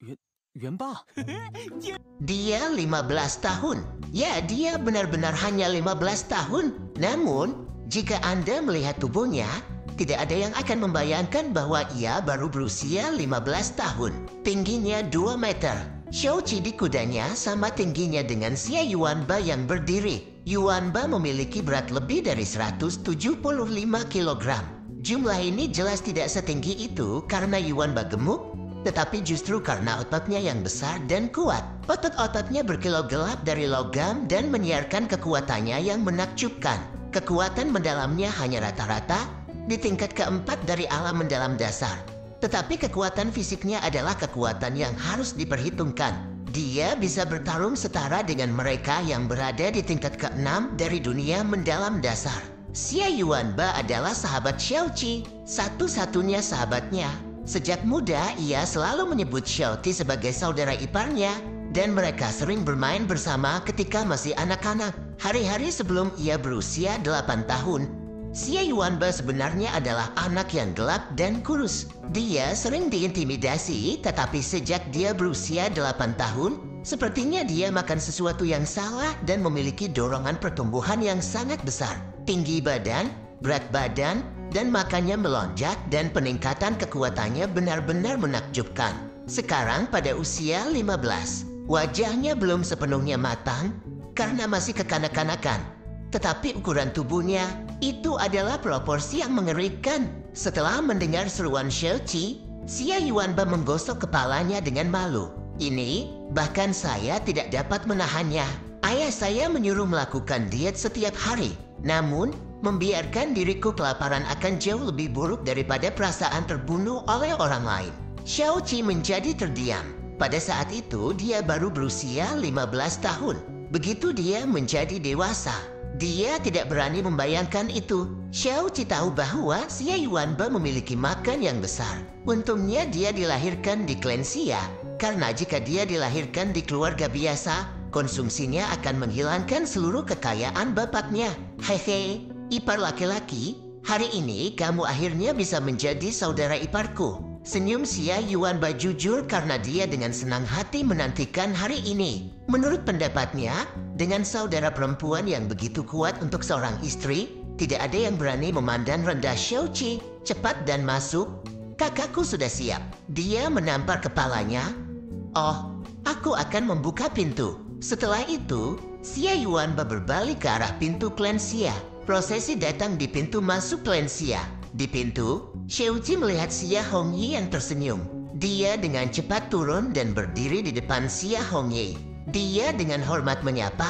元元霸，Dia 15 tahun. Ya, dia benar-benar hanya 15 tahun. Namun, jika Anda melihat tubuhnya, tidak ada yang akan membayangkan bahwa ia baru berusia 15 tahun. Tingginya 2 meter. Xiaoqi di kudanya sama tingginya dengan Xia Yuanba yang berdiri. Yuanba memiliki berat lebih dari 175 kg. Jumlah ini jelas tidak setinggi itu karena Yuanba gemuk, tetapi justru karena ototnya yang besar dan kuat. Otot-ototnya berkilau gelap dari logam dan menyiarkan kekuatannya yang menakjubkan. Kekuatan mendalamnya hanya rata-rata di tingkat keempat dari alam mendalam dasar. Tetapi kekuatan fisiknya adalah kekuatan yang harus diperhitungkan. Dia bisa bertarung setara dengan mereka yang berada di tingkat ke-6 dari dunia mendalam dasar. Xia Yuanba adalah sahabat Xiaoqi, satu-satunya sahabatnya. Sejak muda, ia selalu menyebut Xiaoqi sebagai saudara iparnya, dan mereka sering bermain bersama ketika masih anak-anak. Hari-hari sebelum ia berusia 8 tahun, Xia Yuanba sebenarnya adalah anak yang gelap dan kurus. Dia sering diintimidasi, tetapi sejak dia berusia 8 tahun, sepertinya dia makan sesuatu yang salah dan memiliki dorongan pertumbuhan yang sangat besar. Tinggi badan, berat badan, dan makannya melonjak dan peningkatan kekuatannya benar-benar menakjubkan. Sekarang pada usia 15, wajahnya belum sepenuhnya matang karena masih kekanak-kanakan. Tetapi ukuran tubuhnya itu adalah proporsi yang mengerikan. Setelah mendengar seruan Xiaoqi, Xia Yuanba menggosok kepalanya dengan malu. Ini bahkan saya tidak dapat menahannya. Ayah saya menyuruh melakukan diet setiap hari. Namun, membiarkan diriku kelaparan akan jauh lebih buruk daripada perasaan terbunuh oleh orang lain. Xiaoqi menjadi terdiam. Pada saat itu, dia baru berusia 15 tahun. Begitu dia menjadi dewasa, dia tidak berani membayangkan itu. Xiaoqi tahu bahwa Xia Yuanba memiliki makan yang besar. Untungnya dia dilahirkan di klan Xia, karena jika dia dilahirkan di keluarga biasa, konsumsinya akan menghilangkan seluruh kekayaan bapaknya. Hehe, ipar laki-laki, hari ini kamu akhirnya bisa menjadi saudara iparku. Senyum Xia Yuanba jujur karena dia dengan senang hati menantikan hari ini. Menurut pendapatnya, dengan saudara perempuan yang begitu kuat untuk seorang istri, tidak ada yang berani memandang rendah Xiaoqi. Cepat dan masuk. Kakakku sudah siap. Dia menampar kepalanya. Oh, aku akan membuka pintu. Setelah itu, Xia Yuanba berbalik ke arah pintu klan Xia. Prosesi datang di pintu masuk klan Xia. Di pintu, Xiaoqi melihat Xia Hongyi yang tersenyum. Dia dengan cepat turun dan berdiri di depan Xia Hongyi. Dia dengan hormat menyapa,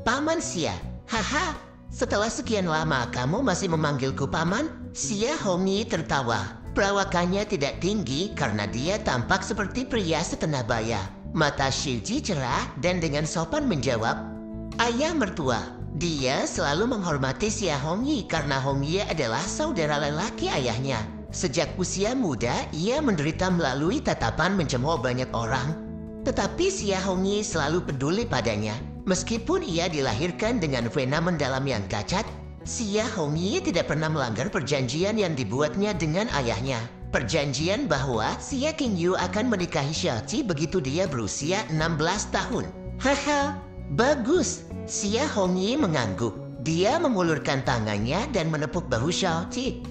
"Paman Xia." "Haha, setelah sekian lama kamu masih memanggilku paman?" Xia Hongyi tertawa. Perawakannya tidak tinggi karena dia tampak seperti pria setenabaya. Mata Xiuji cerah dan dengan sopan menjawab, "Ayah mertua." Dia selalu menghormati Xia Hongyi karena Hongyi adalah saudara lelaki ayahnya. Sejak usia muda, ia menderita melalui tatapan mencemooh banyak orang. Tetapi Xia Hongyi selalu peduli padanya. Meskipun ia dilahirkan dengan vena mendalam yang cacat, Xia Hongyi tidak pernah melanggar perjanjian yang dibuatnya dengan ayahnya. Perjanjian bahwa Xia Qingyu akan menikahi Xiaoqi begitu dia berusia 16 tahun. Haha, bagus. Xia Hongyi mengangguk. Dia mengulurkan tangannya dan menepuk bahu Xiaoqi.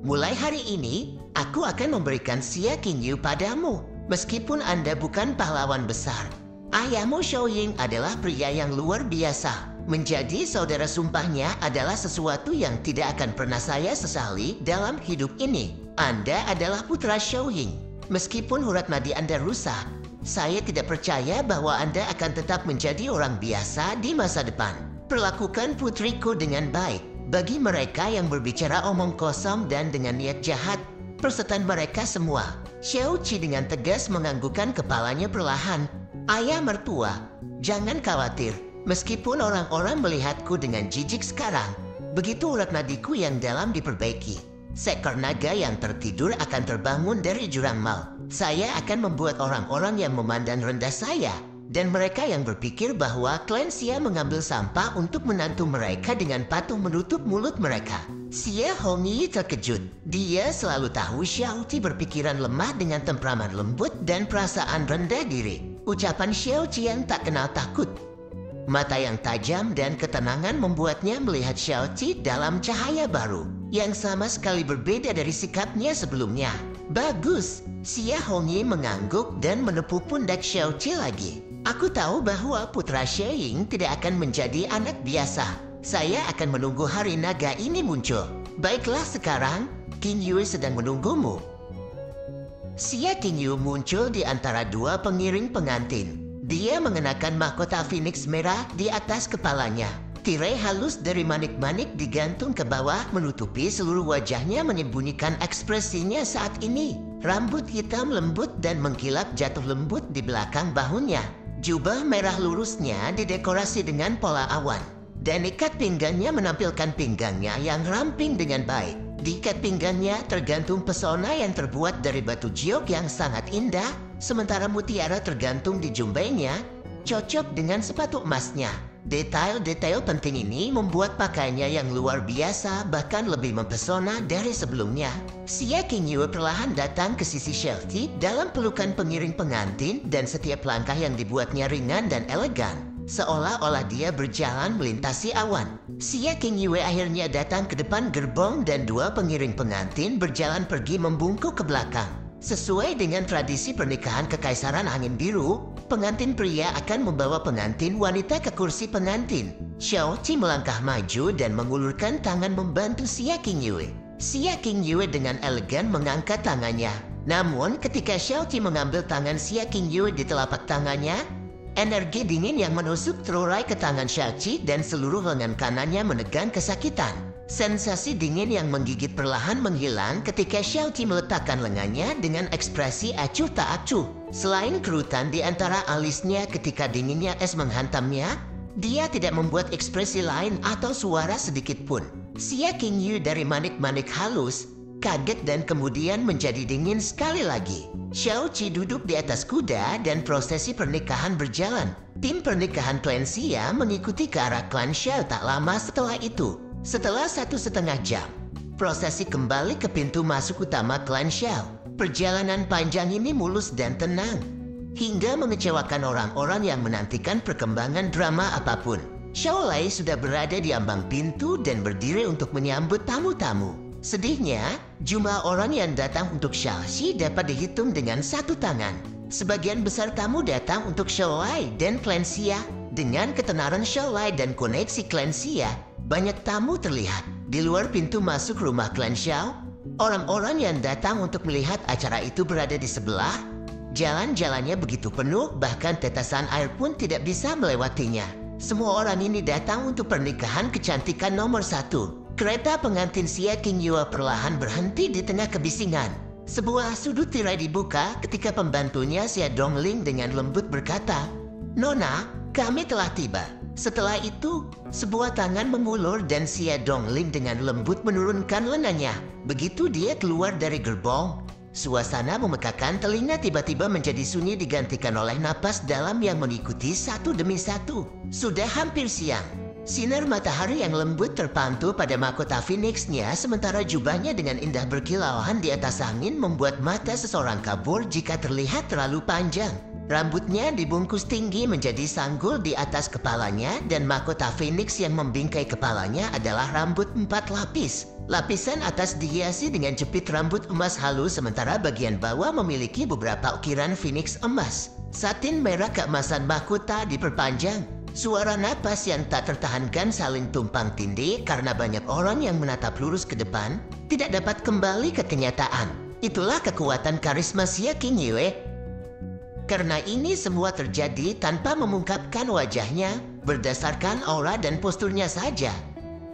"Mulai hari ini, aku akan memberikan Xia Qingyu padamu, meskipun Anda bukan pahlawan besar. Ayahmu Xiaoying adalah pria yang luar biasa. Menjadi saudara sumpahnya adalah sesuatu yang tidak akan pernah saya sesali dalam hidup ini. Anda adalah putra Xiaoying. Meskipun urat nadi Anda rusak, saya tidak percaya bahwa Anda akan tetap menjadi orang biasa di masa depan. Perlakukan putriku dengan baik. Bagi mereka yang berbicara omong kosong dan dengan niat jahat, persetan mereka semua." Xiaoqi dengan tegas menganggukkan kepalanya perlahan. "Ayah mertua, jangan khawatir. Meskipun orang-orang melihatku dengan jijik sekarang, begitu urat nadiku yang dalam diperbaiki, seekor naga yang tertidur akan terbangun dari jurang maut. Saya akan membuat orang-orang yang memandang rendah saya dan mereka yang berpikir bahwa klan Xia mengambil sampah untuk menantu mereka dengan patuh menutup mulut mereka. Xia Hongyi terkejut. Dia selalu tahu Xiao Qi berpikiran lemah dengan temperamen lembut dan perasaan rendah diri. Ucapan Xiao Qi yang tak kenal takut. Mata yang tajam dan ketenangan membuatnya melihat Xiao Qi dalam cahaya baru, yang sama sekali berbeda dari sikapnya sebelumnya. Bagus, Xia Hongyi mengangguk dan menepuk pundak Xiao Qi lagi. Aku tahu bahwa putra Xie Ying tidak akan menjadi anak biasa. Saya akan menunggu hari naga ini muncul. Baiklah sekarang, Qing Yue sedang menunggumu. Xia Qing Yue muncul di antara dua pengiring pengantin. Dia mengenakan mahkota Phoenix merah di atas kepalanya. Tirai halus dari manik-manik digantung ke bawah menutupi seluruh wajahnya menyembunyikan ekspresinya saat ini. Rambut hitam lembut dan mengkilap jatuh lembut di belakang bahunya. Jubah merah lurusnya didekorasi dengan pola awan. Dan ikat pinggangnya menampilkan pinggangnya yang ramping dengan baik. Di ikat pinggangnya tergantung pesona yang terbuat dari batu giok yang sangat indah, sementara mutiara tergantung di jumbainya, cocok dengan sepatu emasnya. Detail-detail penting ini membuat pakaiannya yang luar biasa bahkan lebih mempesona dari sebelumnya. Xia Qing Yue perlahan datang ke sisi Xiao Qi dalam pelukan pengiring pengantin dan setiap langkah yang dibuatnya ringan dan elegan. Seolah-olah dia berjalan melintasi awan. Xia Qing Yue akhirnya datang ke depan gerbong dan dua pengiring pengantin berjalan pergi membungkuk ke belakang. Sesuai dengan tradisi pernikahan Kekaisaran Angin Biru, pengantin pria akan membawa pengantin wanita ke kursi pengantin. Xiao Qi melangkah maju dan mengulurkan tangan membantu Xia Qing Yue. Xia Qing Yue dengan elegan mengangkat tangannya. Namun ketika Xiao Qi mengambil tangan Xia Qing Yue di telapak tangannya, energi dingin yang menusuk terurai ke tangan Xiao Qi dan seluruh lengan kanannya menegang kesakitan. Sensasi dingin yang menggigit perlahan menghilang ketika Xiao Qi meletakkan lengannya dengan ekspresi acuh tak acuh. Selain kerutan di antara alisnya ketika dinginnya es menghantamnya, dia tidak membuat ekspresi lain atau suara sedikit pun. Xia Qing Yue dari manik-manik halus, kaget dan kemudian menjadi dingin sekali lagi. Xiao Qi duduk di atas kuda dan prosesi pernikahan berjalan. Tim pernikahan klan Xia mengikuti ke arah klan Xiao tak lama setelah itu. Setelah 1,5 jam, prosesi kembali ke pintu masuk utama klan Xiao. Perjalanan panjang ini mulus dan tenang, hingga mengecewakan orang-orang yang menantikan perkembangan drama apapun. Xiao Lai sudah berada di ambang pintu dan berdiri untuk menyambut tamu-tamu. Sedihnya, jumlah orang yang datang untuk Xiao Xi dapat dihitung dengan satu tangan. Sebagian besar tamu datang untuk Xiao Lai dan klan Xia. Dengan ketenaran Xiao Lai dan koneksi klan Xia, banyak tamu terlihat. Di luar pintu masuk rumah klan Xiao, orang-orang yang datang untuk melihat acara itu berada di sebelah. Jalan-jalannya begitu penuh, bahkan tetesan air pun tidak bisa melewatinya. Semua orang ini datang untuk pernikahan kecantikan nomor 1. Kereta pengantin Xia Qing Yue perlahan berhenti di tengah kebisingan. Sebuah sudut tirai dibuka ketika pembantunya Xia Dongling dengan lembut berkata, "Nona, kami telah tiba." Setelah itu, sebuah tangan mengulur dan Xia Dongling dengan lembut menurunkan lengannya. Begitu dia keluar dari gerbong, suasana memekakan telinga tiba-tiba menjadi sunyi digantikan oleh napas dalam yang mengikuti satu demi satu. Sudah hampir siang. Sinar matahari yang lembut terpantul pada mahkota Phoenix-nya sementara jubahnya dengan indah berkilauan di atas angin membuat mata seseorang kabur jika terlihat terlalu panjang. Rambutnya dibungkus tinggi menjadi sanggul di atas kepalanya dan mahkota Phoenix yang membingkai kepalanya adalah rambut 4 lapis. Lapisan atas dihiasi dengan jepit rambut emas halus sementara bagian bawah memiliki beberapa ukiran Phoenix emas. Satin merah keemasan mahkota diperpanjang. Suara napas yang tak tertahankan saling tumpang tindih karena banyak orang yang menatap lurus ke depan tidak dapat kembali ke kenyataan. Itulah kekuatan karisma Xia Qing Yue. Karena ini semua terjadi tanpa memungkapkan wajahnya, berdasarkan aura dan posturnya saja.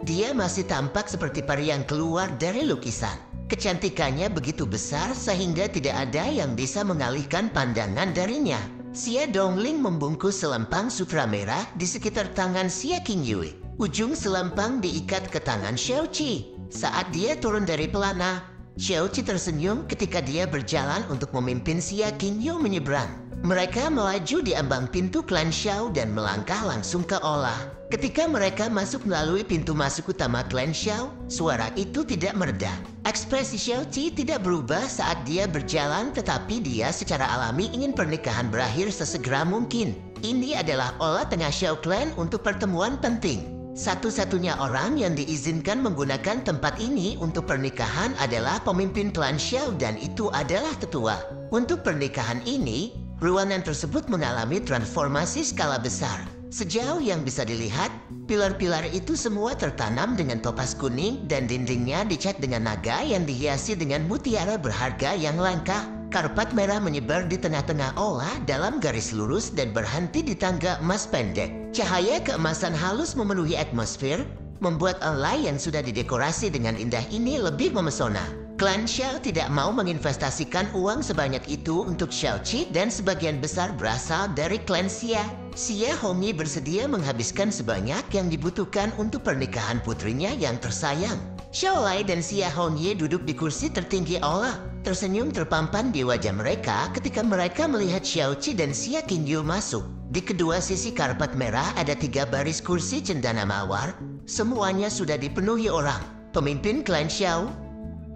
Dia masih tampak seperti peri yang keluar dari lukisan. Kecantikannya begitu besar sehingga tidak ada yang bisa mengalihkan pandangan darinya. Xia Dongling membungkus selempang sutra merah di sekitar tangan Xia Qing Yue. Ujung selempang diikat ke tangan Xiao Qi. Saat dia turun dari pelana, Xiao Qi tersenyum ketika dia berjalan untuk memimpin Xia Qing Yue menyeberang. Mereka melaju di ambang pintu klan Xiao dan melangkah langsung ke Ola. Ketika mereka masuk melalui pintu masuk utama klan Xiao, suara itu tidak mereda. Ekspresi Xiao Qi tidak berubah saat dia berjalan, tetapi dia secara alami ingin pernikahan berakhir sesegera mungkin. Ini adalah Ola tengah Xiao Clan untuk pertemuan penting. Satu-satunya orang yang diizinkan menggunakan tempat ini untuk pernikahan adalah pemimpin klan Xiao dan itu adalah tetua. Untuk pernikahan ini, ruangan tersebut mengalami transformasi skala besar. Sejauh yang bisa dilihat, pilar-pilar itu semua tertanam dengan topas kuning dan dindingnya dicat dengan naga yang dihiasi dengan mutiara berharga yang langka. Karpet merah menyebar di tengah-tengah Ola dalam garis lurus dan berhenti di tangga emas pendek. Cahaya keemasan halus memenuhi atmosfer, membuat Ola yang sudah didekorasi dengan indah ini lebih memesona. Klan Xiao tidak mau menginvestasikan uang sebanyak itu untuk Xiao Qi dan sebagian besar berasal dari klan Xia. Xia Hongyi bersedia menghabiskan sebanyak yang dibutuhkan untuk pernikahan putrinya yang tersayang. Xiao Lai dan Xia Hongyi duduk di kursi tertinggi Ola. Tersenyum terpampang di wajah mereka ketika mereka melihat Xiao Qi dan Xia Qingyu masuk. Di kedua sisi karpet merah ada 3 baris kursi cendana mawar. Semuanya sudah dipenuhi orang. Pemimpin klan Xiao,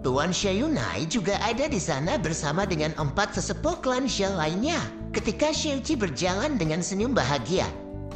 Tuan Xiaoyunai juga ada di sana bersama dengan 4 sesepuh klan Xiao lainnya. Ketika Xiao Qi berjalan dengan senyum bahagia,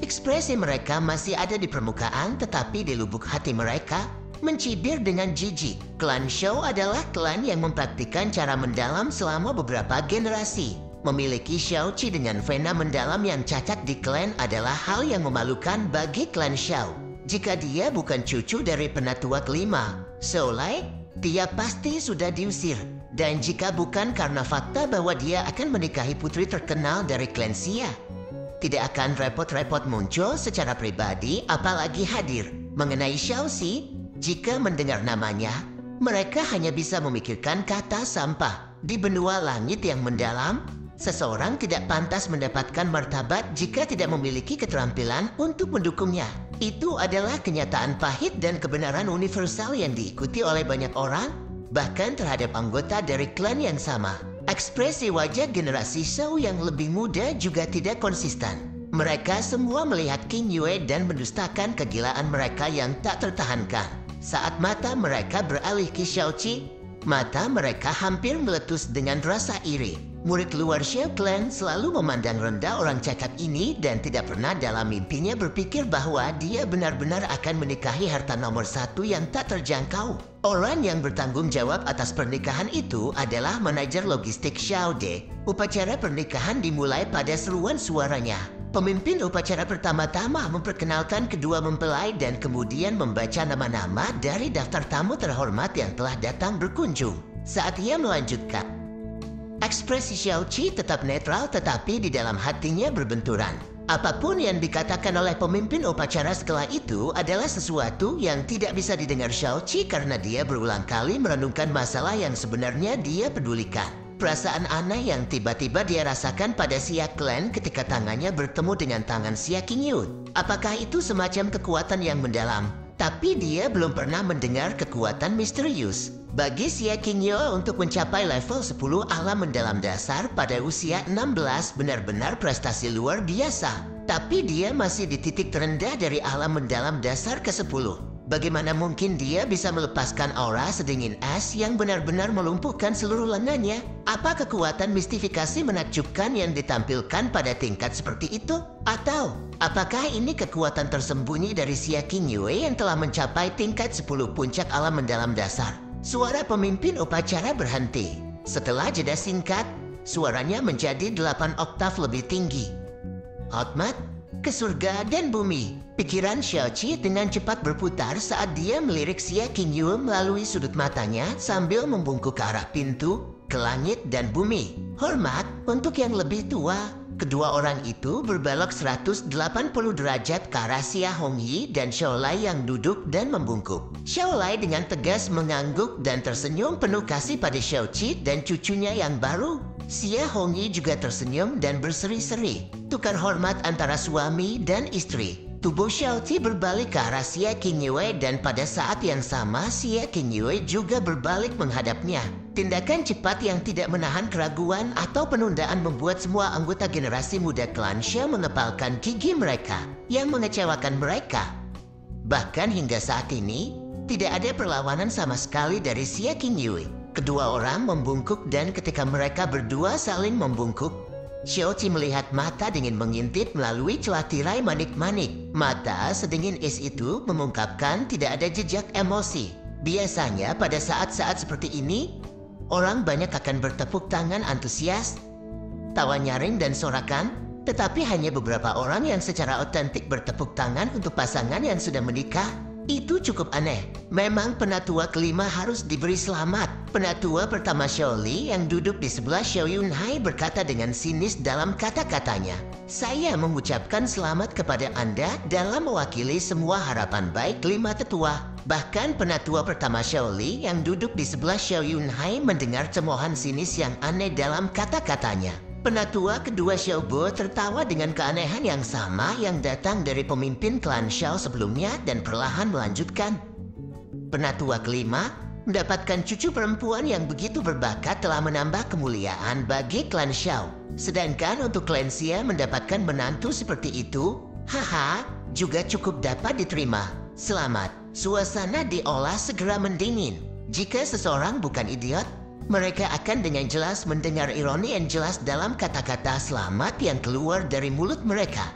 ekspresi mereka masih ada di permukaan, tetapi di lubuk hati mereka mencibir dengan jijik. Klan Xiao adalah klan yang mempraktikkan cara mendalam selama beberapa generasi. Memiliki Xiao Qi dengan vena mendalam yang cacat di klan adalah hal yang memalukan bagi klan Xiao. Jika dia bukan cucu dari penatua kelima, Xiao Lai, dia pasti sudah diusir. Dan jika bukan karena fakta bahwa dia akan menikahi putri terkenal dari klan Xia, tidak akan repot-repot muncul secara pribadi apalagi hadir. Mengenai Xiao Xi, jika mendengar namanya, mereka hanya bisa memikirkan kata sampah. Di benua langit yang mendalam, seseorang tidak pantas mendapatkan martabat jika tidak memiliki keterampilan untuk mendukungnya. Itu adalah kenyataan pahit dan kebenaran universal yang diikuti oleh banyak orang, bahkan terhadap anggota dari klan yang sama. Ekspresi wajah generasi Xiao yang lebih muda juga tidak konsisten. Mereka semua melihat King Yue dan mendustakan kegilaan mereka yang tak tertahankan. Saat mata mereka beralih ke Xiao Qi, mata mereka hampir meletus dengan rasa iri. Murid luar Xiao Clan selalu memandang rendah orang cacat ini dan tidak pernah dalam mimpinya berpikir bahwa dia benar-benar akan menikahi harta nomor 1 yang tak terjangkau. Orang yang bertanggung jawab atas pernikahan itu adalah manajer logistik Xiao De. Upacara pernikahan dimulai pada seruan suaranya. Pemimpin upacara pertama-tama memperkenalkan kedua mempelai dan kemudian membaca nama-nama dari daftar tamu terhormat yang telah datang berkunjung. Saat ia melanjutkan, ekspresi Xiao Qi tetap netral tetapi di dalam hatinya berbenturan. Apapun yang dikatakan oleh pemimpin upacara setelah itu adalah sesuatu yang tidak bisa didengar Xiao Qi karena dia berulang kali merenungkan masalah yang sebenarnya dia pedulikan. Perasaan aneh yang tiba-tiba dia rasakan pada Xia Clan ketika tangannya bertemu dengan tangan Xia Qingyu. Apakah itu semacam kekuatan yang mendalam? Tapi dia belum pernah mendengar kekuatan misterius. Bagi Xia Qingyu untuk mencapai level 10 alam mendalam dasar pada usia 16 benar-benar prestasi luar biasa. Tapi dia masih di titik terendah dari alam mendalam dasar ke-10. Bagaimana mungkin dia bisa melepaskan aura sedingin es yang benar-benar melumpuhkan seluruh lengannya? Apa kekuatan mistifikasi menakjubkan yang ditampilkan pada tingkat seperti itu? Atau apakah ini kekuatan tersembunyi dari Xia Qingyu yang telah mencapai tingkat 10 puncak alam mendalam dasar? Suara pemimpin upacara berhenti. Setelah jeda singkat, suaranya menjadi 8 oktav lebih tinggi. Hotmat, ke surga dan bumi. Pikiran Xiao Qi dengan cepat berputar saat dia melirik Xia Qingyu melalui sudut matanya sambil membungkuk ke arah pintu, ke langit dan bumi. Hormat untuk yang lebih tua. Kedua orang itu berbelok 180 derajat ke arah Xia Hongyi dan Xiao Lai yang duduk dan membungkuk. Xiao Lai dengan tegas mengangguk dan tersenyum penuh kasih pada Xiao Qi dan cucunya yang baru. Xia Hongyi juga tersenyum dan berseri-seri. Tukar hormat antara suami dan istri. Tubuh Xiao Qi berbalik ke arah Xia Qingyu dan pada saat yang sama Xia Qingyu juga berbalik menghadapnya. Tindakan cepat yang tidak menahan keraguan atau penundaan membuat semua anggota generasi muda klan Xiao mengepalkan gigi mereka yang mengecewakan mereka. Bahkan hingga saat ini, tidak ada perlawanan sama sekali dari Xia Qingyue. Kedua orang membungkuk dan ketika mereka berdua saling membungkuk, Xiaoqi melihat mata dingin mengintip melalui celah tirai manik-manik. Mata sedingin es itu mengungkapkan tidak ada jejak emosi. Biasanya pada saat-saat seperti ini, orang banyak akan bertepuk tangan antusias, tawa nyaring dan sorakan, tetapi hanya beberapa orang yang secara otentik bertepuk tangan untuk pasangan yang sudah menikah. Itu cukup aneh. Memang penatua kelima harus diberi selamat. Penatua pertama Xiaoli yang duduk di sebelah Xiao Yunhai berkata dengan sinis dalam kata-katanya, "Saya mengucapkan selamat kepada Anda dalam mewakili semua harapan baik kelima tetua." Bahkan penatua pertama Xiaoli yang duduk di sebelah Xiao Yunhai mendengar cemoohan sinis yang aneh dalam kata-katanya. Penatua kedua Xiao Bo tertawa dengan keanehan yang sama yang datang dari pemimpin klan Xiao sebelumnya dan perlahan melanjutkan. Penatua kelima mendapatkan cucu perempuan yang begitu berbakat telah menambah kemuliaan bagi klan Xiao. Sedangkan untuk klan Xia mendapatkan menantu seperti itu, haha, juga cukup dapat diterima. Selamat, suasana diolah segera mendingin. Jika seseorang bukan idiot, mereka akan dengan jelas mendengar ironi yang jelas dalam kata-kata selamat yang keluar dari mulut mereka.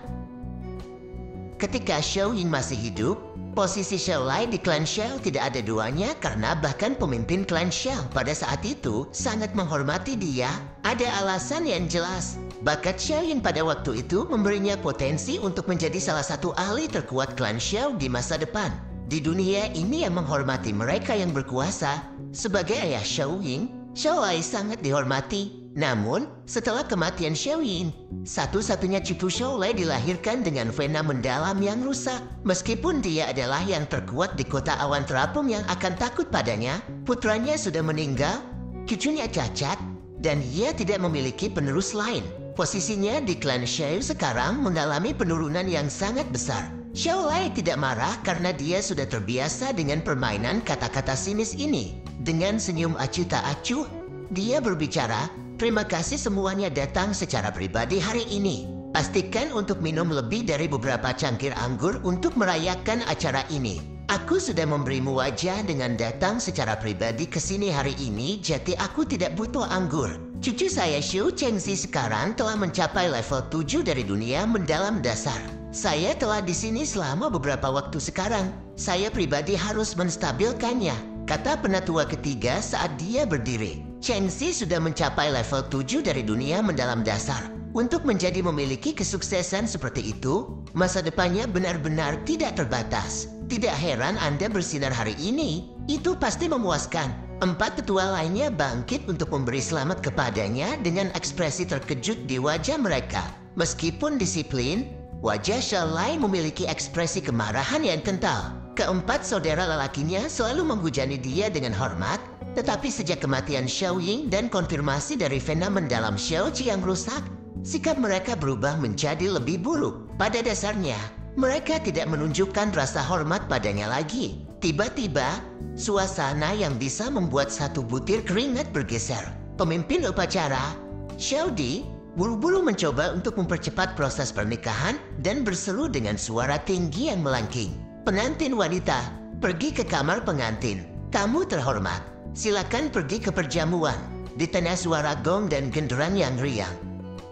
Ketika Xiao Ying masih hidup, posisi Xiao Lai di klan Xiao tidak ada duanya karena bahkan pemimpin klan Xiao pada saat itu sangat menghormati dia. Ada alasan yang jelas. Bakat Xiao Ying pada waktu itu memberinya potensi untuk menjadi salah satu ahli terkuat klan Xiao di masa depan. Di dunia ini yang menghormati mereka yang berkuasa. Sebagai ayah Xiao Ying, Xiao Lai sangat dihormati. Namun, setelah kematian Xiao Ying, satu-satunya cucu Xiao Lai dilahirkan dengan vena mendalam yang rusak. Meskipun dia adalah yang terkuat di kota awan terapung yang akan takut padanya, putranya sudah meninggal, cucunya cacat, dan ia tidak memiliki penerus lain. Posisinya di klan Xiao sekarang mengalami penurunan yang sangat besar. Xiao Lai tidak marah karena dia sudah terbiasa dengan permainan kata-kata sinis ini. Dengan senyum acuh tak acuh, dia berbicara, "Terima kasih semuanya datang secara pribadi hari ini. Pastikan untuk minum lebih dari beberapa cangkir anggur untuk merayakan acara ini. Aku sudah memberimu wajah dengan datang secara pribadi ke sini hari ini, jadi aku tidak butuh anggur. Cucu saya Xu Chengxi sekarang telah mencapai level 7 dari dunia mendalam dasar. Saya telah di sini selama beberapa waktu sekarang. Saya pribadi harus menstabilkannya," kata penatua ketiga saat dia berdiri. Chengxi sudah mencapai level 7 dari dunia mendalam dasar. Untuk menjadi memiliki kesuksesan seperti itu, masa depannya benar-benar tidak terbatas. Tidak heran Anda bersinar hari ini, itu pasti memuaskan. 4 tetua lainnya bangkit untuk memberi selamat kepadanya dengan ekspresi terkejut di wajah mereka. Meskipun disiplin, wajah Xiao Lai memiliki ekspresi kemarahan yang kental. Keempat saudara lelakinya selalu menghujani dia dengan hormat, tetapi sejak kematian Xiao Ying dan konfirmasi dari vena mendalam Xiaoqi yang rusak, sikap mereka berubah menjadi lebih buruk. Pada dasarnya, mereka tidak menunjukkan rasa hormat padanya lagi. Tiba-tiba, suasana yang bisa membuat satu butir keringat bergeser. Pemimpin upacara, Xiao Di, buru-buru mencoba untuk mempercepat proses pernikahan dan berseru dengan suara tinggi yang melengking. "Pengantin wanita, pergi ke kamar pengantin. Kamu terhormat. Silakan pergi ke perjamuan." Di tengah suara gong dan genderang yang riang,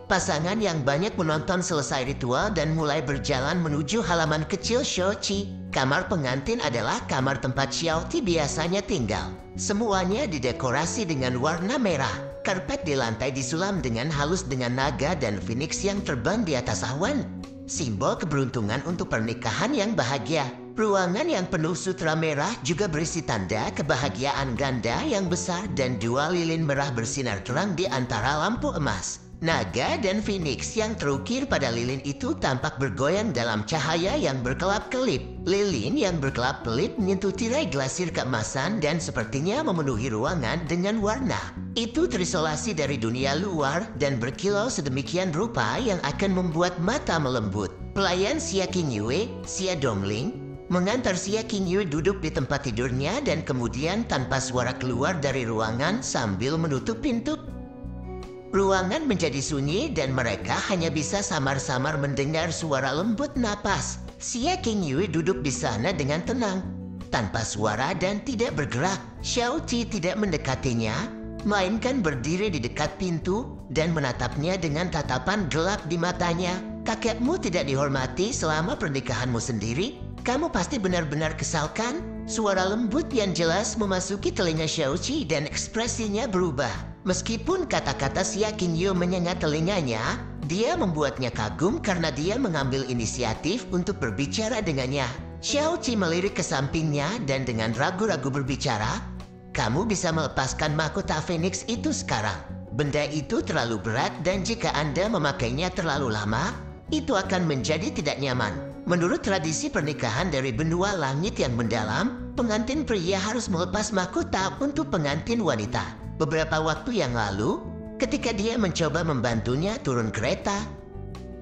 pasangan yang banyak menonton selesai ritual dan mulai berjalan menuju halaman kecil Xiaoqi. Kamar pengantin adalah kamar tempat Xiaoqi biasanya tinggal. Semuanya didekorasi dengan warna merah. Karpet di lantai disulam dengan halus dengan naga dan phoenix yang terbang di atas awan. Simbol keberuntungan untuk pernikahan yang bahagia. Ruangan yang penuh sutra merah juga berisi tanda kebahagiaan ganda yang besar dan 2 lilin merah bersinar terang di antara lampu emas. Naga dan phoenix yang terukir pada lilin itu tampak bergoyang dalam cahaya yang berkelap-kelip. Lilin yang berkelap-kelip menyentuh tirai glasir keemasan dan sepertinya memenuhi ruangan dengan warna. Itu terisolasi dari dunia luar dan berkilau sedemikian rupa yang akan membuat mata melembut. Pelayan Xia Qingyue, Xia Dongling, mengantar Xia Qingyu duduk di tempat tidurnya dan kemudian tanpa suara keluar dari ruangan sambil menutup pintu. Ruangan menjadi sunyi dan mereka hanya bisa samar-samar mendengar suara lembut napas. Xia Qingyu duduk di sana dengan tenang, tanpa suara dan tidak bergerak. Xiao Qi tidak mendekatinya, melainkan berdiri di dekat pintu dan menatapnya dengan tatapan gelap di matanya. Kakekmu tidak dihormati selama pernikahanmu sendiri? Kamu pasti benar-benar kesal kan? Suara lembut yang jelas memasuki telinga Xiao Qi dan ekspresinya berubah. Meskipun kata-kata Xia Qingyu menyengat telinganya, dia membuatnya kagum karena dia mengambil inisiatif untuk berbicara dengannya. Xiao Qi melirik ke sampingnya dan dengan ragu-ragu berbicara, "Kamu bisa melepaskan mahkota Phoenix itu sekarang. Benda itu terlalu berat dan jika Anda memakainya terlalu lama, itu akan menjadi tidak nyaman. Menurut tradisi pernikahan dari benua langit yang mendalam, pengantin pria harus melepas mahkota untuk pengantin wanita." Beberapa waktu yang lalu, ketika dia mencoba membantunya turun kereta,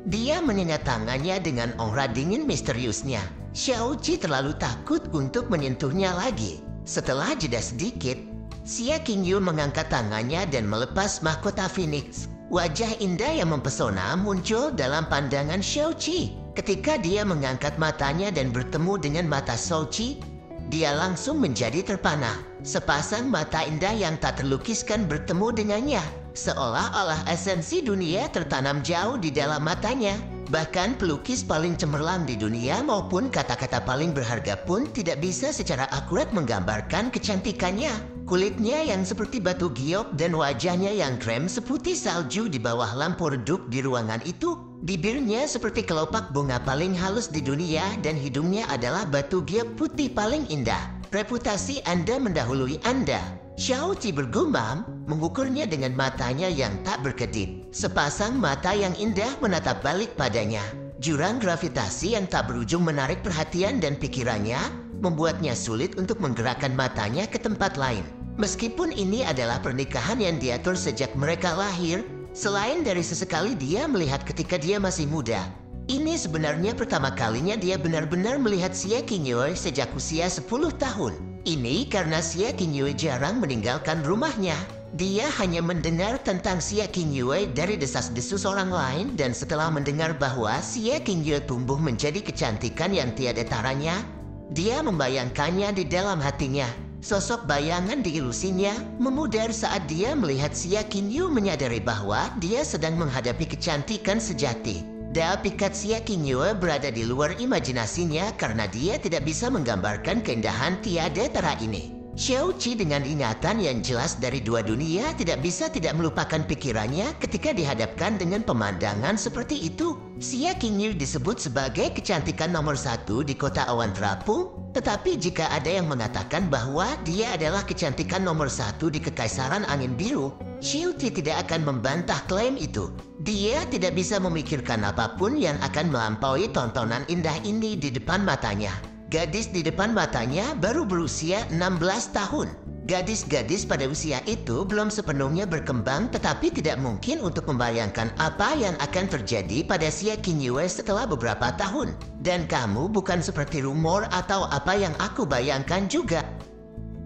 dia menyengat tangannya dengan aura dingin misteriusnya. Xiao Qi terlalu takut untuk menyentuhnya lagi. Setelah jeda sedikit, Xia Qingyu mengangkat tangannya dan melepas mahkota Phoenix. Wajah indah yang mempesona muncul dalam pandangan Xiao Qi. Ketika dia mengangkat matanya dan bertemu dengan mata Xiao Qi, dia langsung menjadi terpana. Sepasang mata indah yang tak terlukiskan bertemu dengannya. Seolah-olah esensi dunia tertanam jauh di dalam matanya. Bahkan pelukis paling cemerlang di dunia maupun kata-kata paling berharga pun tidak bisa secara akurat menggambarkan kecantikannya. Kulitnya yang seperti batu giok dan wajahnya yang krem seputih salju di bawah lampu redup di ruangan itu. Bibirnya seperti kelopak bunga paling halus di dunia dan hidungnya adalah batu giok putih paling indah. Reputasi Anda mendahului Anda. Xiao Qi bergumam, mengukurnya dengan matanya yang tak berkedip. Sepasang mata yang indah menatap balik padanya. Jurang gravitasi yang tak berujung menarik perhatian dan pikirannya, membuatnya sulit untuk menggerakkan matanya ke tempat lain. Meskipun ini adalah pernikahan yang diatur sejak mereka lahir, selain dari sesekali dia melihat ketika dia masih muda, ini sebenarnya pertama kalinya dia benar-benar melihat Xia Qingyu sejak usia 10 tahun. Ini karena Xia Qingyu jarang meninggalkan rumahnya. Dia hanya mendengar tentang Xia Qingyu dari desas-desus orang lain dan setelah mendengar bahwa Xia Qingyu tumbuh menjadi kecantikan yang tiada taranya, dia membayangkannya di dalam hatinya. Sosok bayangan di ilusinya memudar saat dia melihat Xia Qingyu menyadari bahwa dia sedang menghadapi kecantikan sejati. Pikat Xia Qingyu berada di luar imajinasinya karena dia tidak bisa menggambarkan keindahan tiada tara ini. Xiao Qi dengan ingatan yang jelas dari dua dunia tidak bisa tidak melupakan pikirannya ketika dihadapkan dengan pemandangan seperti itu. Xia Qingyu disebut sebagai kecantikan nomor 1 di kota awan terapung, tetapi jika ada yang mengatakan bahwa dia adalah kecantikan nomor 1 di kekaisaran angin biru, Xiao Qi tidak akan membantah klaim itu. Dia tidak bisa memikirkan apapun yang akan melampaui tontonan indah ini di depan matanya. Gadis di depan matanya baru berusia 16 tahun. Gadis-gadis pada usia itu belum sepenuhnya berkembang tetapi tidak mungkin untuk membayangkan apa yang akan terjadi pada Xia Qingyu setelah beberapa tahun. Dan kamu bukan seperti rumor atau apa yang aku bayangkan juga.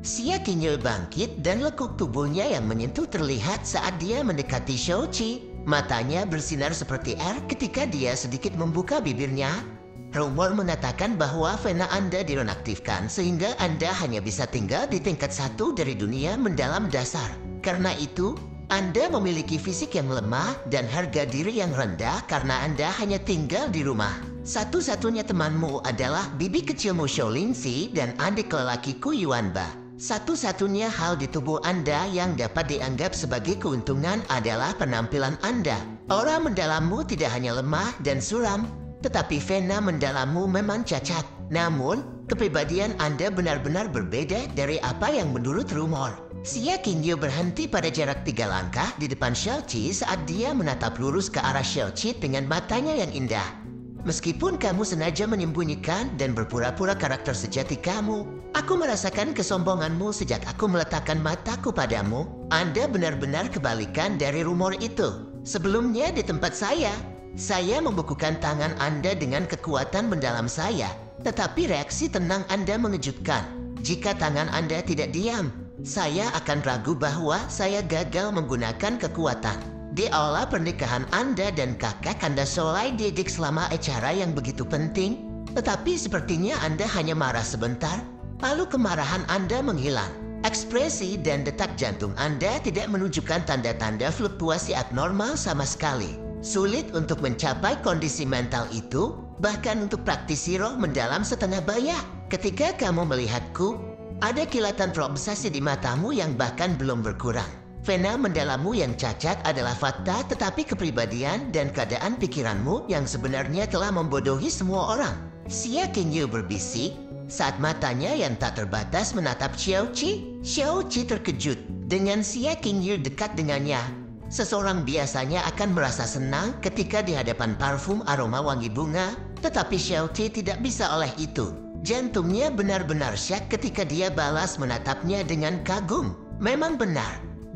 Xia Qingyu bangkit dan lekuk tubuhnya yang menyentuh terlihat saat dia mendekati Xiao Qi. Matanya bersinar seperti air ketika dia sedikit membuka bibirnya. Rumor mengatakan bahwa vena Anda dinonaktifkan sehingga Anda hanya bisa tinggal di tingkat 1 dari dunia mendalam dasar. Karena itu, Anda memiliki fisik yang lemah dan harga diri yang rendah karena Anda hanya tinggal di rumah. Satu-satunya temanmu adalah bibi kecilmu Xiaolingxi dan adik lelakiku Yuanba. Satu-satunya hal di tubuh Anda yang dapat dianggap sebagai keuntungan adalah penampilan Anda. Aura mendalammu tidak hanya lemah dan suram, tetapi vena mendalammu memang cacat. Namun, kepribadian Anda benar-benar berbeda dari apa yang menurut rumor. Xia Qingyu berhenti pada jarak 3 langkah di depan Xiao Qi saat dia menatap lurus ke arah Xiao Qi dengan matanya yang indah. Meskipun kamu sengaja menyembunyikan dan berpura-pura karakter sejati kamu, aku merasakan kesombonganmu sejak aku meletakkan mataku padamu. Anda benar-benar kebalikan dari rumor itu. Sebelumnya di tempat saya membukukan tangan Anda dengan kekuatan mendalam saya. Tetapi reaksi tenang Anda mengejutkan. Jika tangan Anda tidak diam, saya akan ragu bahwa saya gagal menggunakan kekuatan. Di aula pernikahan Anda dan kakak Anda solai didik selama acara yang begitu penting, tetapi sepertinya Anda hanya marah sebentar, lalu kemarahan Anda menghilang. Ekspresi dan detak jantung Anda tidak menunjukkan tanda-tanda fluktuasi abnormal sama sekali. Sulit untuk mencapai kondisi mental itu, bahkan untuk praktisi roh mendalam setengah baya. Ketika kamu melihatku, ada kilatan terobsesi di matamu yang bahkan belum berkurang. Vena mendalammu yang cacat adalah fakta, tetapi kepribadian dan keadaan pikiranmu yang sebenarnya telah membodohi semua orang. Xia Qingyu berbisik saat matanya yang tak terbatas menatap Xiao Qi. Xiao Qi terkejut dengan Xia Qingyu dekat dengannya. Seseorang biasanya akan merasa senang ketika di hadapan parfum aroma wangi bunga, tetapi Xiao Qi tidak bisa oleh itu. Jantungnya benar-benar syak ketika dia balas menatapnya dengan kagum. Memang benar,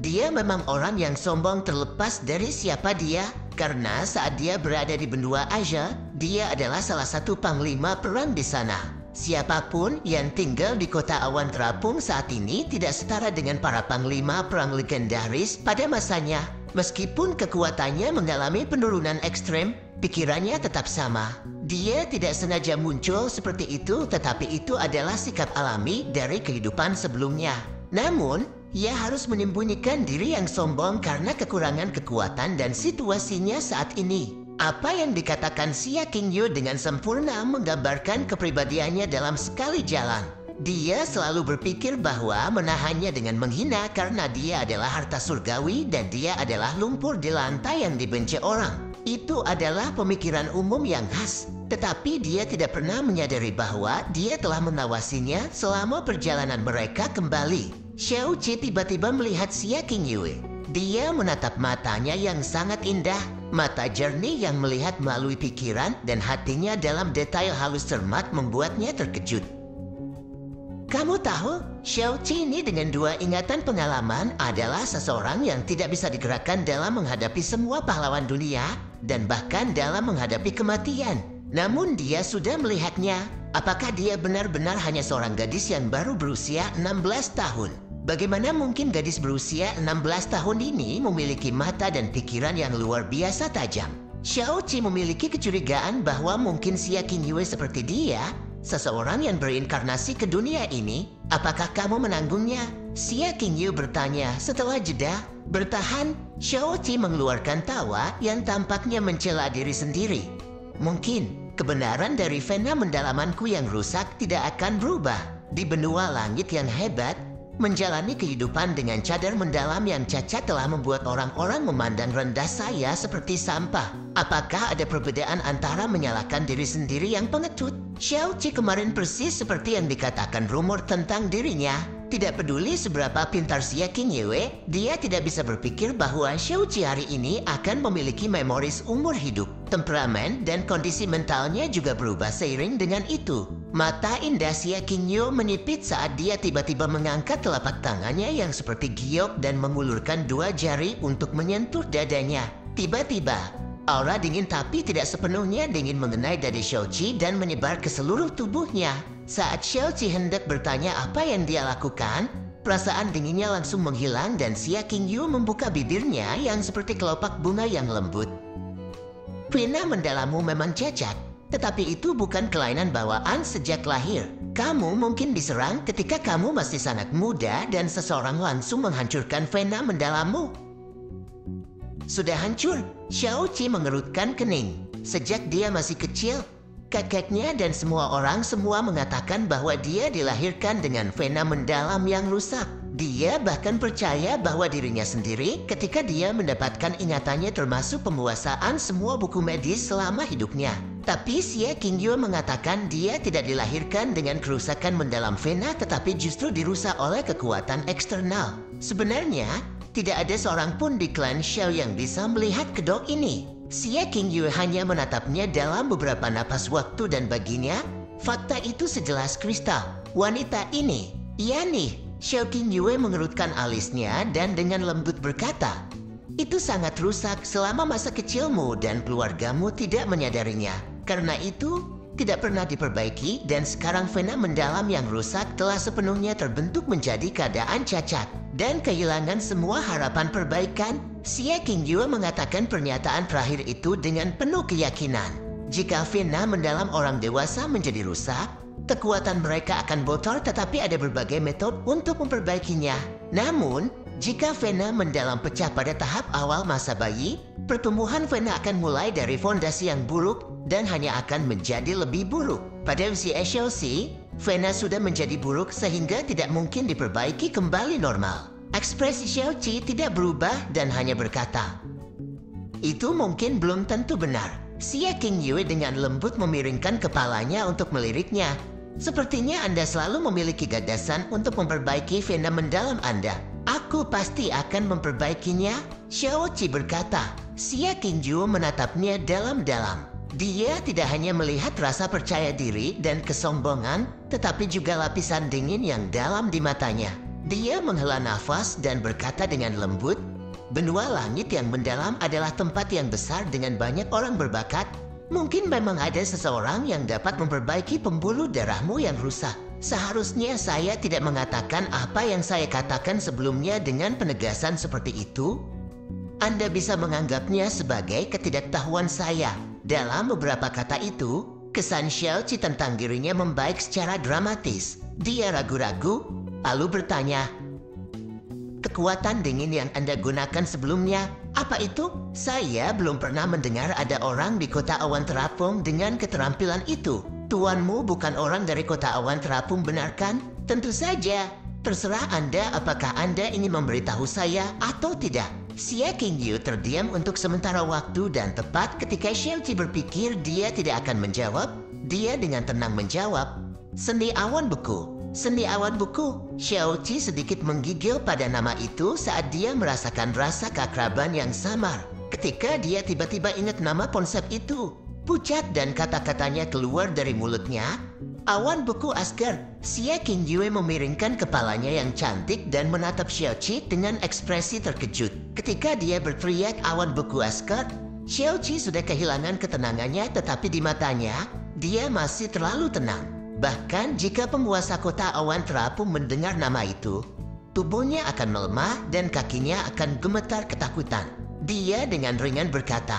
dia memang orang yang sombong terlepas dari siapa dia, karena saat dia berada di benua Asia, dia adalah salah satu panglima perang di sana. Siapapun yang tinggal di kota awan terapung saat ini tidak setara dengan para panglima perang legendaris pada masanya. Meskipun kekuatannya mengalami penurunan ekstrem, pikirannya tetap sama. Dia tidak sengaja muncul seperti itu, tetapi itu adalah sikap alami dari kehidupan sebelumnya. Namun, ia harus menyembunyikan diri yang sombong karena kekurangan kekuatan dan situasinya saat ini. Apa yang dikatakan Xia Qingyu dengan sempurna menggambarkan kepribadiannya dalam sekali jalan. Dia selalu berpikir bahwa menahannya dengan menghina karena dia adalah harta surgawi dan dia adalah lumpur di lantai yang dibenci orang. Itu adalah pemikiran umum yang khas, tetapi dia tidak pernah menyadari bahwa dia telah mengawasinya selama perjalanan mereka kembali. Xiao Qi tiba-tiba melihat Xia Qingyu. Dia menatap matanya yang sangat indah, mata jernih yang melihat melalui pikiran dan hatinya dalam detail halus cermat membuatnya terkejut. Kamu tahu, Xiao Qi ini dengan dua ingatan pengalaman adalah seseorang yang tidak bisa digerakkan dalam menghadapi semua pahlawan dunia dan bahkan dalam menghadapi kematian. Namun dia sudah melihatnya. Apakah dia benar-benar hanya seorang gadis yang baru berusia 16 tahun? Bagaimana mungkin gadis berusia 16 tahun ini memiliki mata dan pikiran yang luar biasa tajam? Xiao Qi memiliki kecurigaan bahwa mungkin Xia Qingyu seperti dia, seseorang yang berinkarnasi ke dunia ini. Apakah kamu menanggungnya? Xia Qingyu bertanya setelah jeda. Bertahan, Xiao Qi mengeluarkan tawa yang tampaknya mencela diri sendiri. Mungkin kebenaran dari vena mendalamanku yang rusak tidak akan berubah. Di benua langit yang hebat, menjalani kehidupan dengan cadar mendalam yang cacat telah membuat orang-orang memandang rendah saya seperti sampah. Apakah ada perbedaan antara menyalahkan diri sendiri yang pengecut? Xiao Qi kemarin persis seperti yang dikatakan rumor tentang dirinya. Tidak peduli seberapa pintar Xia Qingyu, dia tidak bisa berpikir bahwa Xiao Qi hari ini akan memiliki memoris umur hidup. Temperamen dan kondisi mentalnya juga berubah seiring dengan itu. Mata indah Xia Qingyu menipit saat dia tiba-tiba mengangkat telapak tangannya yang seperti giok dan mengulurkan dua jari untuk menyentuh dadanya. Tiba-tiba, aura dingin tapi tidak sepenuhnya dingin mengenai dada Xiao Qi dan menyebar ke seluruh tubuhnya. Saat Xiao Qi hendak bertanya apa yang dia lakukan, perasaan dinginnya langsung menghilang dan Xia Qingyu membuka bibirnya yang seperti kelopak bunga yang lembut. Vena mendalammu memang cacat, tetapi itu bukan kelainan bawaan sejak lahir. Kamu mungkin diserang ketika kamu masih sangat muda dan seseorang langsung menghancurkan vena mendalammu. Sudah hancur, Xiao Qi mengerutkan kening. Sejak dia masih kecil, kakeknya dan semua orang semua mengatakan bahwa dia dilahirkan dengan vena mendalam yang rusak. Dia bahkan percaya bahwa dirinya sendiri ketika dia mendapatkan ingatannya termasuk penguasaan semua buku medis selama hidupnya. Tapi Xia Qingyu mengatakan dia tidak dilahirkan dengan kerusakan mendalam vena tetapi justru dirusak oleh kekuatan eksternal. Sebenarnya, tidak ada seorang pun di klan Xiao yang bisa melihat kedok ini. Xia Qingyu hanya menatapnya dalam beberapa napas waktu dan baginya, fakta itu sejelas kristal. Wanita ini, iya nih. Xiao Qingyu mengerutkan alisnya dan dengan lembut berkata, itu sangat rusak selama masa kecilmu dan keluargamu tidak menyadarinya. Karena itu, tidak pernah diperbaiki dan sekarang vena mendalam yang rusak telah sepenuhnya terbentuk menjadi keadaan cacat dan kehilangan semua harapan perbaikan. Xie Qingyu mengatakan pernyataan terakhir itu dengan penuh keyakinan. Jika vena mendalam orang dewasa menjadi rusak, kekuatan mereka akan bocor, tetapi ada berbagai metode untuk memperbaikinya. Namun, jika vena mendalam pecah pada tahap awal masa bayi, pertumbuhan vena akan mulai dari fondasi yang buruk dan hanya akan menjadi lebih buruk. Pada usia Xiaoqi, vena sudah menjadi buruk sehingga tidak mungkin diperbaiki kembali normal. Ekspresi Xiaoqi tidak berubah dan hanya berkata, "Itu mungkin belum tentu benar." Xie Qingyu dengan lembut memiringkan kepalanya untuk meliriknya. "Sepertinya Anda selalu memiliki gagasan untuk memperbaiki vena mendalam Anda." "Aku pasti akan memperbaikinya," Xiaoqi berkata. Xie Qingyu menatapnya dalam-dalam. Dia tidak hanya melihat rasa percaya diri dan kesombongan, tetapi juga lapisan dingin yang dalam di matanya. Dia menghela nafas dan berkata dengan lembut, "Benua langit yang mendalam adalah tempat yang besar dengan banyak orang berbakat. Mungkin memang ada seseorang yang dapat memperbaiki pembuluh darahmu yang rusak. Seharusnya saya tidak mengatakan apa yang saya katakan sebelumnya dengan penegasan seperti itu. Anda bisa menganggapnya sebagai ketidaktahuan saya." Dalam beberapa kata itu, kesan Xiaoqi tentang dirinya membaik secara dramatis. Dia ragu-ragu, lalu bertanya, "Kekuatan dingin yang Anda gunakan sebelumnya, apa itu?" "Saya belum pernah mendengar ada orang di kota awan terapung dengan keterampilan itu." "Tuanmu bukan orang dari kota awan terapung, benar kan?" "Tentu saja. Terserah Anda apakah Anda ingin memberitahu saya atau tidak." Xie Qingyu terdiam untuk sementara waktu dan tepat ketika Xiaoqi berpikir dia tidak akan menjawab, dia dengan tenang menjawab, "Seni awan beku." "Seni awan beku." Xiaoqi sedikit menggigil pada nama itu saat dia merasakan rasa keakraban yang samar. Ketika dia tiba-tiba ingat nama konsep itu, pucat dan kata-katanya keluar dari mulutnya. "Awan beku Asgard." Xie Qingyu memiringkan kepalanya yang cantik dan menatap Xiaoqi dengan ekspresi terkejut. Ketika dia berteriak "Awan beku Asgard", Xiaoqi sudah kehilangan ketenangannya, tetapi di matanya, dia masih terlalu tenang. Bahkan jika penguasa kota awan terapung mendengar nama itu, tubuhnya akan melemah dan kakinya akan gemetar ketakutan. Dia dengan ringan berkata,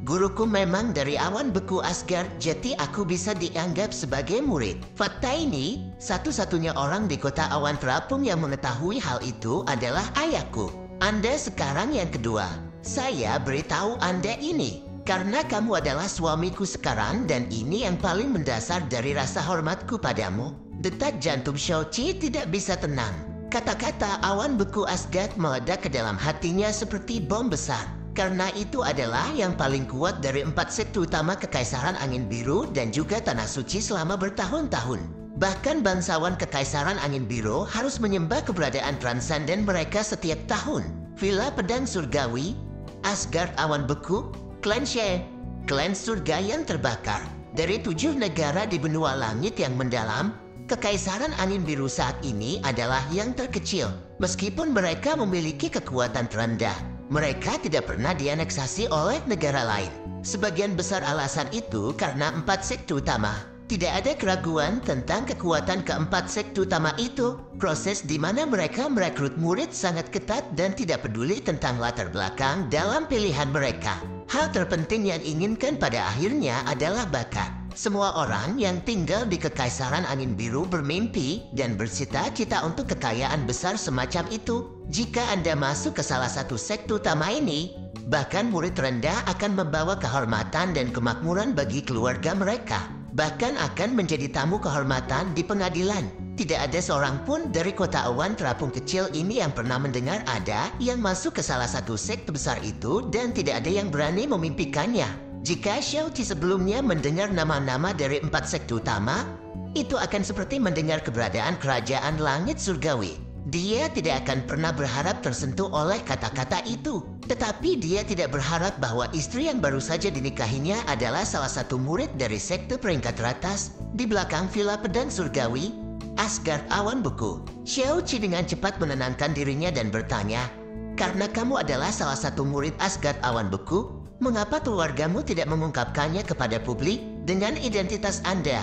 "Guruku memang dari awan beku Asgard, jadi aku bisa dianggap sebagai murid." Fakta ini, satu-satunya orang di kota awan terapung yang mengetahui hal itu adalah ayahku. Anda sekarang yang kedua. Saya beritahu Anda ini, karena kamu adalah suamiku sekarang dan ini yang paling mendasar dari rasa hormatku padamu. Detak jantung Xiaoqi tidak bisa tenang. Kata-kata awan beku Asgard meledak ke dalam hatinya seperti bom besar. Karena itu adalah yang paling kuat dari 4 sekte utama Kekaisaran Angin Biru dan juga Tanah Suci selama bertahun-tahun. Bahkan bangsawan Kekaisaran Angin Biru harus menyembah keberadaan transenden mereka setiap tahun. Villa Pedang Surgawi, Asgard Awan Beku, Klan Xie, klan surga yang terbakar. Dari 7 negara di benua langit yang mendalam, Kekaisaran Angin Biru saat ini adalah yang terkecil. Meskipun mereka memiliki kekuatan terendah, mereka tidak pernah dianeksasi oleh negara lain. Sebagian besar alasan itu karena 4 sekte utama. Tidak ada keraguan tentang kekuatan keempat sekte utama itu. Proses di mana mereka merekrut murid sangat ketat dan tidak peduli tentang latar belakang dalam pilihan mereka. Hal terpenting yang diinginkan pada akhirnya adalah bakat. Semua orang yang tinggal di Kekaisaran Angin Biru bermimpi dan bercita-cita untuk kekayaan besar semacam itu. Jika Anda masuk ke salah satu sekte utama ini, bahkan murid rendah akan membawa kehormatan dan kemakmuran bagi keluarga mereka. Bahkan akan menjadi tamu kehormatan di pengadilan. Tidak ada seorang pun dari kota awan terapung kecil ini yang pernah mendengar ada yang masuk ke salah satu sekte besar itu dan tidak ada yang berani memimpikannya. Jika Xiaoqi sebelumnya mendengar nama-nama dari 4 sekte utama, itu akan seperti mendengar keberadaan kerajaan langit surgawi. Dia tidak akan pernah berharap tersentuh oleh kata-kata itu. Tetapi dia tidak berharap bahwa istri yang baru saja dinikahinya adalah salah satu murid dari sekte peringkat teratas di belakang Villa Pedang Surgawi, Asgard Awan Beku. Xiaoqi dengan cepat menenangkan dirinya dan bertanya, "Karena kamu adalah salah satu murid Asgard Awan Beku, mengapa keluargamu tidak mengungkapkannya kepada publik dengan identitas Anda?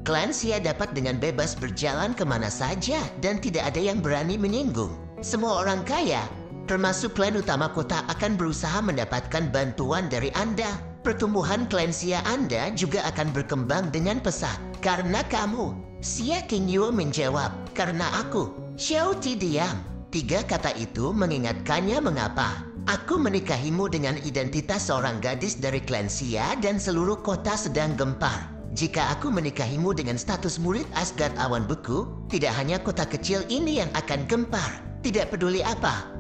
Clancy dapat dengan bebas berjalan kemana saja dan tidak ada yang berani menyinggung. Semua orang kaya, termasuk klan utama kota, akan berusaha mendapatkan bantuan dari Anda. Pertumbuhan Clancy Anda juga akan berkembang dengan pesat. Karena kamu. Xia Qingyu menjawab, karena aku. Xiao Qi diam. 3 kata itu mengingatkannya mengapa. Aku menikahimu dengan identitas seorang gadis dari klan Xia dan seluruh kota sedang gempar. Jika aku menikahimu dengan status murid Asgard Awan Beku, tidak hanya kota kecil ini yang akan gempar. Tidak peduli apa.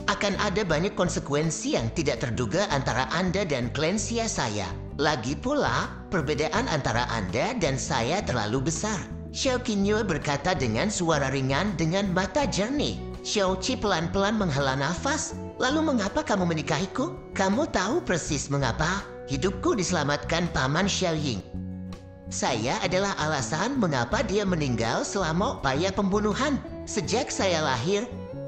Akan ada banyak konsekuensi yang tidak terduga antara Anda dan klan Xia saya. Lagi pula, perbedaan antara Anda dan saya terlalu besar. Xiao Qingyu berkata dengan suara ringan dengan mata jernih. Xiao Qi pelan-pelan menghela nafas. Lalu mengapa kamu menikahiku? Kamu tahu persis mengapa? Hidupku diselamatkan Paman Xiaoying. Saya adalah alasan mengapa dia meninggal selama upaya pembunuhan. Sejak saya lahir,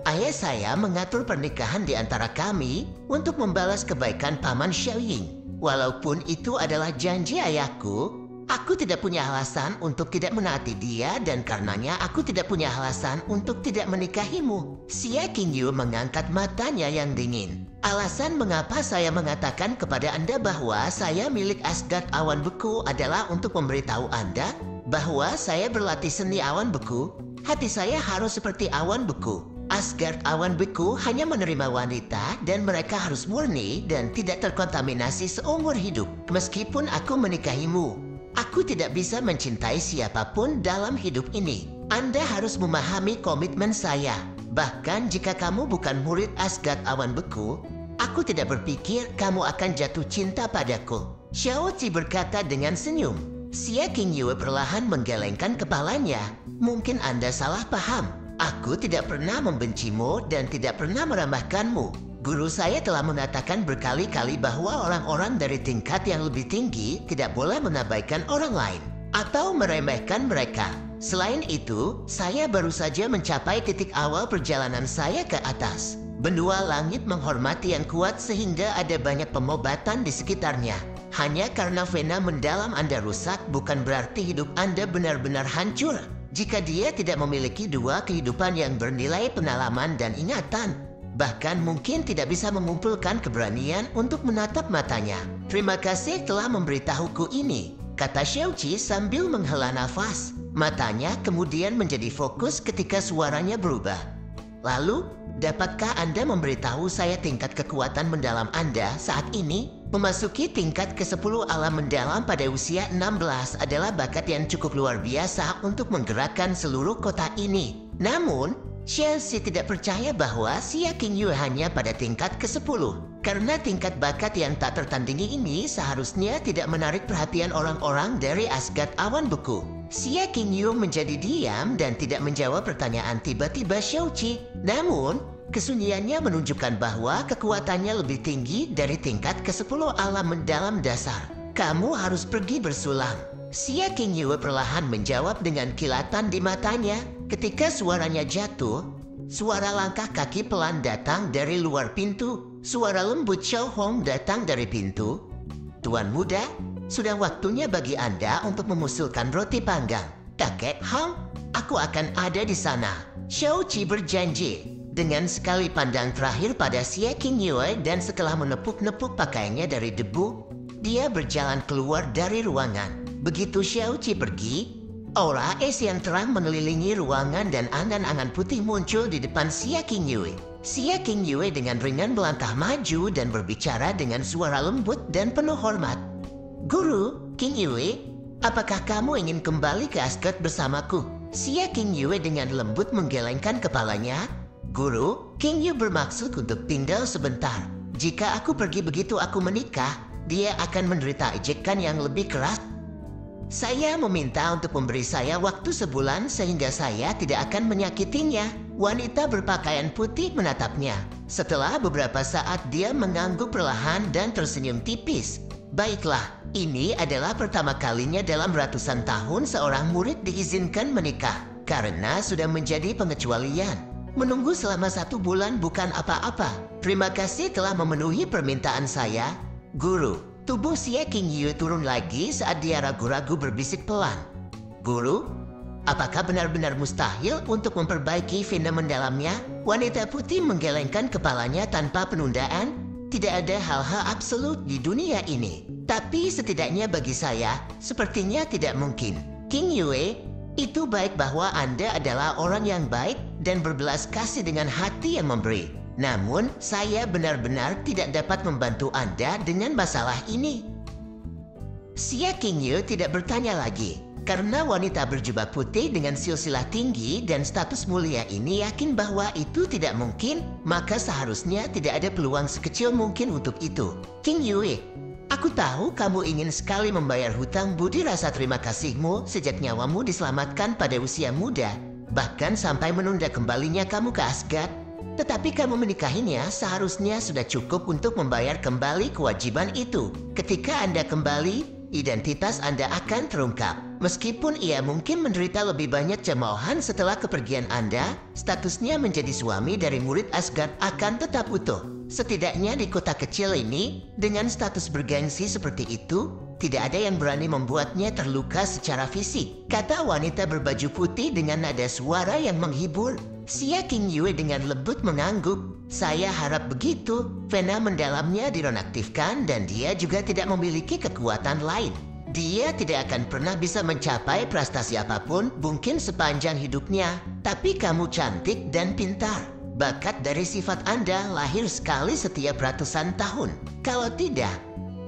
ayah saya mengatur pernikahan di antara kami untuk membalas kebaikan Paman Xiaoying. Walaupun itu adalah janji ayahku, aku tidak punya alasan untuk tidak menaati dia dan karenanya aku tidak punya alasan untuk tidak menikahimu. Xia Qingyu mengangkat matanya yang dingin. Alasan mengapa saya mengatakan kepada Anda bahwa saya milik Asgard Awan Beku adalah untuk memberitahu Anda bahwa saya berlatih seni awan beku. Hati saya harus seperti awan beku. Asgard Awan Beku hanya menerima wanita dan mereka harus murni dan tidak terkontaminasi seumur hidup. Meskipun aku menikahimu, aku tidak bisa mencintai siapapun dalam hidup ini. Anda harus memahami komitmen saya. Bahkan jika kamu bukan murid Asgard Awan Beku, aku tidak berpikir kamu akan jatuh cinta padaku. Xiao Qi berkata dengan senyum. Xia Qingyu perlahan menggelengkan kepalanya. Mungkin Anda salah paham. Aku tidak pernah membencimu dan tidak pernah meremehkanmu. Guru saya telah mengatakan berkali-kali bahwa orang-orang dari tingkat yang lebih tinggi tidak boleh mengabaikan orang lain atau meremehkan mereka. Selain itu, saya baru saja mencapai titik awal perjalanan saya ke atas. Benua langit menghormati yang kuat sehingga ada banyak pengobatan di sekitarnya. Hanya karena vena mendalam Anda rusak bukan berarti hidup Anda benar-benar hancur. Jika dia tidak memiliki 2 kehidupan yang bernilai pengalaman dan ingatan, bahkan mungkin tidak bisa mengumpulkan keberanian untuk menatap matanya. Terima kasih telah memberitahuku ini, kata Xiao Qi sambil menghela nafas. Matanya kemudian menjadi fokus ketika suaranya berubah. Lalu, dapatkah Anda memberitahu saya tingkat kekuatan mendalam Anda saat ini? Memasuki tingkat ke-10 alam mendalam pada usia 16 adalah bakat yang cukup luar biasa untuk menggerakkan seluruh kota ini. Namun, Chelsea tidak percaya bahwa Xia Qingyu hanya pada tingkat ke-10. Karena tingkat bakat yang tak tertandingi ini seharusnya tidak menarik perhatian orang-orang dari Asgard Awan Beku. Xia Qingyu menjadi diam dan tidak menjawab pertanyaan tiba-tiba Xiao Qi. Namun, kesunyiannya menunjukkan bahwa kekuatannya lebih tinggi dari tingkat ke-10 alam mendalam dasar. Kamu harus pergi bersulam. Xia Qingyu perlahan menjawab dengan kilatan di matanya. Ketika suaranya jatuh, suara langkah kaki pelan datang dari luar pintu. Suara lembut Xiao Hong datang dari pintu. Tuan muda, sudah waktunya bagi Anda untuk memusulkan roti panggang. Kakek Hong, aku akan ada di sana. Xiao Qi berjanji. Dengan sekali pandang terakhir pada Xia Qingyu dan setelah menepuk-nepuk pakaiannya dari debu, dia berjalan keluar dari ruangan. Begitu Xiao Qi pergi, aura es yang terang mengelilingi ruangan dan angan-angan putih muncul di depan Xia Qingyu. Xia Qingyu dengan ringan melangkah maju dan berbicara dengan suara lembut dan penuh hormat. Guru, Qingyu, apakah kamu ingin kembali ke Asgard bersamaku? Xia Qingyu dengan lembut menggelengkan kepalanya. Guru, Qingyu bermaksud untuk tinggal sebentar. Jika aku pergi begitu aku menikah, dia akan menderita ejekan yang lebih keras. Saya meminta untuk memberi saya waktu sebulan sehingga saya tidak akan menyakitinya. Wanita berpakaian putih menatapnya. Setelah beberapa saat dia mengangguk perlahan dan tersenyum tipis. Baiklah, ini adalah pertama kalinya dalam ratusan tahun seorang murid diizinkan menikah. Karena sudah menjadi pengecualian. Menunggu selama 1 bulan bukan apa-apa. Terima kasih telah memenuhi permintaan saya. Guru, tubuh Xie Qingyu turun lagi saat dia ragu-ragu berbisik pelan. Guru, apakah benar-benar mustahil untuk memperbaiki vena mendalamnya? Wanita putih menggelengkan kepalanya tanpa penundaan. Tidak ada hal-hal absolut di dunia ini. Tapi setidaknya bagi saya, sepertinya tidak mungkin. King Yue, itu baik bahwa Anda adalah orang yang baik dan berbelas kasih dengan hati yang memberi. Namun, saya benar-benar tidak dapat membantu Anda dengan masalah ini. Xie Qingyu tidak bertanya lagi, karena wanita berjubah putih dengan silsilah tinggi dan status mulia ini yakin bahwa itu tidak mungkin, maka seharusnya tidak ada peluang sekecil mungkin untuk itu. King Yue, aku tahu kamu ingin sekali membayar hutang budi rasa terima kasihmu sejak nyawamu diselamatkan pada usia muda, bahkan sampai menunda kembalinya kamu ke Asgard. Tetapi kamu menikahinya seharusnya sudah cukup untuk membayar kembali kewajiban itu. Ketika Anda kembali, identitas Anda akan terungkap. Meskipun ia mungkin menderita lebih banyak cemoohan setelah kepergian Anda, statusnya menjadi suami dari murid Asgard akan tetap utuh. Setidaknya di kota kecil ini, dengan status bergengsi seperti itu, tidak ada yang berani membuatnya terluka secara fisik, kata wanita berbaju putih dengan nada suara yang menghibur. Xie Qingyu dengan lembut mengangguk. Saya harap begitu. Vena mendalamnya dinonaktifkan dan dia juga tidak memiliki kekuatan lain. Dia tidak akan pernah bisa mencapai prestasi apapun mungkin sepanjang hidupnya. Tapi kamu cantik dan pintar. Bakat dari sifat Anda lahir sekali setiap ratusan tahun. Kalau tidak,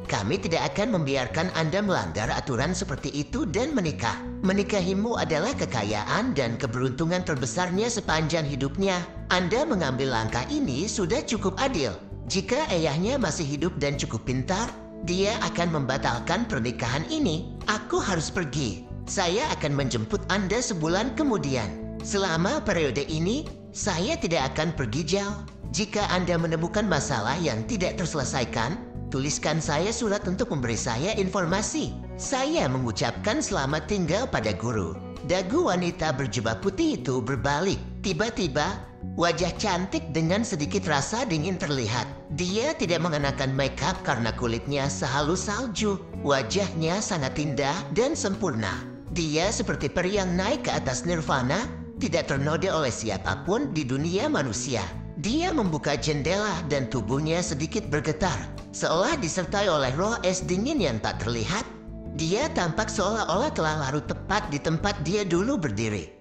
kami tidak akan membiarkan Anda melanggar aturan seperti itu dan menikah. Menikahimu adalah kekayaan dan keberuntungan terbesarnya sepanjang hidupnya. Anda mengambil langkah ini sudah cukup adil. Jika ayahnya masih hidup dan cukup pintar, dia akan membatalkan pernikahan ini. Aku harus pergi. Saya akan menjemput Anda sebulan kemudian. Selama periode ini, saya tidak akan pergi jauh. Jika Anda menemukan masalah yang tidak terselesaikan, tuliskan saya surat untuk memberi saya informasi. Saya mengucapkan selamat tinggal pada guru. Dagu wanita berjubah putih itu berbalik. Tiba-tiba, wajah cantik dengan sedikit rasa dingin terlihat. Dia tidak mengenakan make-up karena kulitnya sehalus salju. Wajahnya sangat indah dan sempurna. Dia seperti peri yang naik ke atas nirvana, tidak ternoda oleh siapapun di dunia manusia. Dia membuka jendela dan tubuhnya sedikit bergetar, seolah disertai oleh roh es dingin yang tak terlihat. Dia tampak seolah-olah telah larut tepat di tempat dia dulu berdiri.